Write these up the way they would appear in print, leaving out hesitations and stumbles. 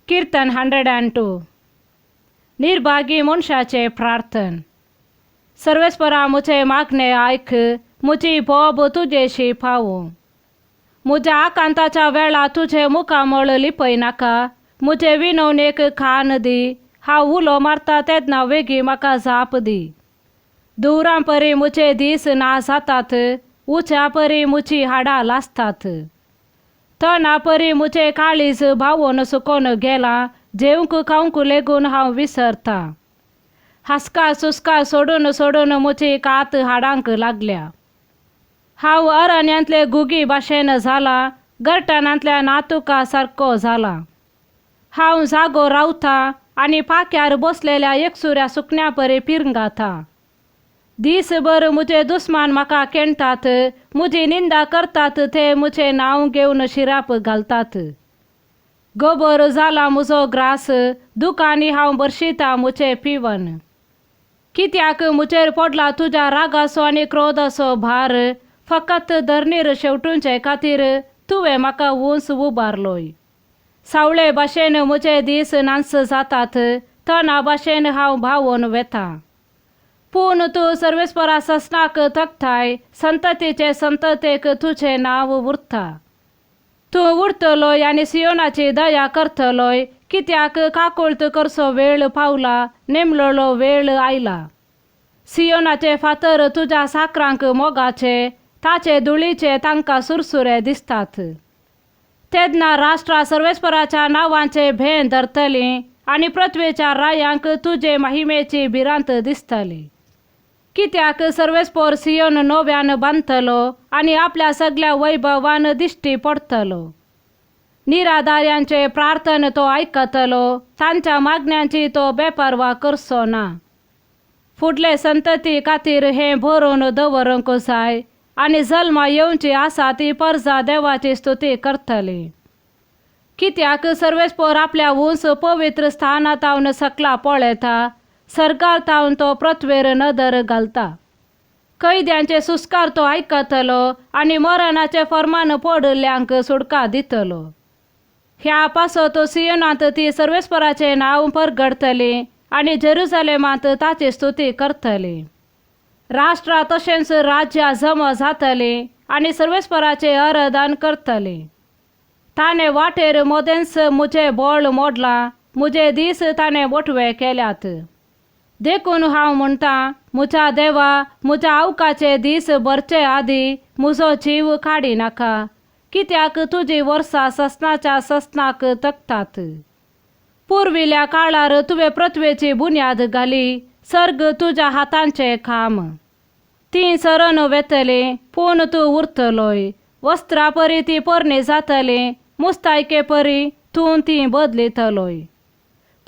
कीर्तन 102. निर्भागी मनशाचे प्रार्थन. सर्वेस्परा मुझे मागणे ऐक, मुझी भोब तुझेशी पावो. मुझ्या आकांताच्या वेळा तुझे मुखामळ लिपय नाका. मुझे विनवणेक खान दी, हा उलो मारता तेदना वेगी म्हाका जाप दी. दुरां परी मुझे दीस ना जातात, उच्या परी मुझी हाडां लासतात. तना परी मुझे काळीज भावोन सुकोन गेला, जेवंक खावंक लेगून हांव विसरता. हासका सुस्का सोडून सोडून मुझी कात हाडांक लागल्या. हांव अरण्यांतले गुगी भाशेन जाला, गरटनांतल्या नातुका सारको जाला. हांव जागो रावता आनी पाक्यार बसलेल्या एकसुऱ्या सुकण्या परी पिरंगाता. दीसभर मुझे दुस्मान म्हाका केणटात, मुझी निंदा करतात ते मुझे नांव घेवन शिराप घालतात. गोबर जाला मुजो ग्रास, दुखांनी हांव बरशिता मुझे पिवन. कित्याक मुझेर पडला तुज्या रागासो आनी क्रोधासो भार, फकत धरणीर शेवटूंचे खातीर तुवें म्हाका उंच उबारलोय. सावळे भाशेन मुझे दीस नांस जातात, तना भाशेन हांव भावोन वेता. पूण तूं सर्वेस्परा ससनाक थकताय, संततीचे संततेक तुझे नांव उरता. तूं उरतलोय आनी सियोनाची दया करतलोय, कित्याक काकुळत करचो वेळ पावला, नेमलेलो वेळ आयला. सियोनाचे फातर तुज्या साकरांक मोगाचे, ताचे धुळीचे तांकां सुरसुरे दिसतात. तेदना राष्ट्रा सर्वेस्पराच्या नांवांचे भें धरतलीं, आनी पृथ्वेच्या रायांक तुजे महिमेची भिरांत दिसतली. कित्याक सर्वेस्पर सियोन नव्यान बांदतलो आनी आपल्या सगळ्या वैभवान दिश्टी पडतलो. निराधार्यांचे प्रार्थन तो आयकतलो, तांच्या मागण्यांची तो बेपरवा करचो ना. फुडले संतती खातीर हें भरोवन दवरूंक जाय, आनी जल्मा येवची आसा ती परजा देवाची स्तुती करतली. कित्याक सर्वेस्पर आपल्या उंच पवित्र स्थानांतावन सकला पळयता, सर्गांतावन तो पृथ्वेर नदर घालता. कैद्यांचे सुस्कार तो आयकतलो आनी मरणाचे फर्मान पडल्यांक सुडका दितलो. ह्या पासत सियोनांत ती सर्वेस्पराचे नांव परगडतली आनी जेरुसलेमांत ताची स्तुती करतली. राष्ट्रां तशेंच राज्यां जमा जातली आनी सर्वेस्पराचे आराधन करतली. ताणे वाटेर मोदेंस मुझे बोळ मोडला, मुझे दीस ताणे बोटवे केल्यात. देखून हांव म्हणटा, मुझ्या देवा, मुझ्या आवकाचे दीस भरचे आदी मुजो जीव काडी नाका, कित्याक तुजी वर्सां ससनाच्या ससनाक तकतात. पुर्विल्या काळार तुवें पृथ्वेची बुन्याद घाली, सर्ग तुज्या हातांचे काम. ती सरण वेतली, पूण तूं उरतलोय. वस्त्रां परी ती पोरणी जातली, मुस्तायके परी तूं ती बदलितलोय.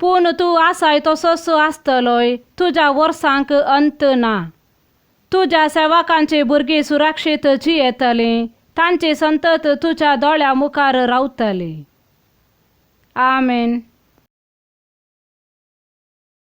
पूण तूं आसाय तसोच आसतलोय, तुज्या वर्सांक अंत ना. तुज्या सेवकांची भुरगीं सुरक्षीत जियेतलीं, तांची संतत तुज्या दोळ्या मुखार रावतली. आमेन.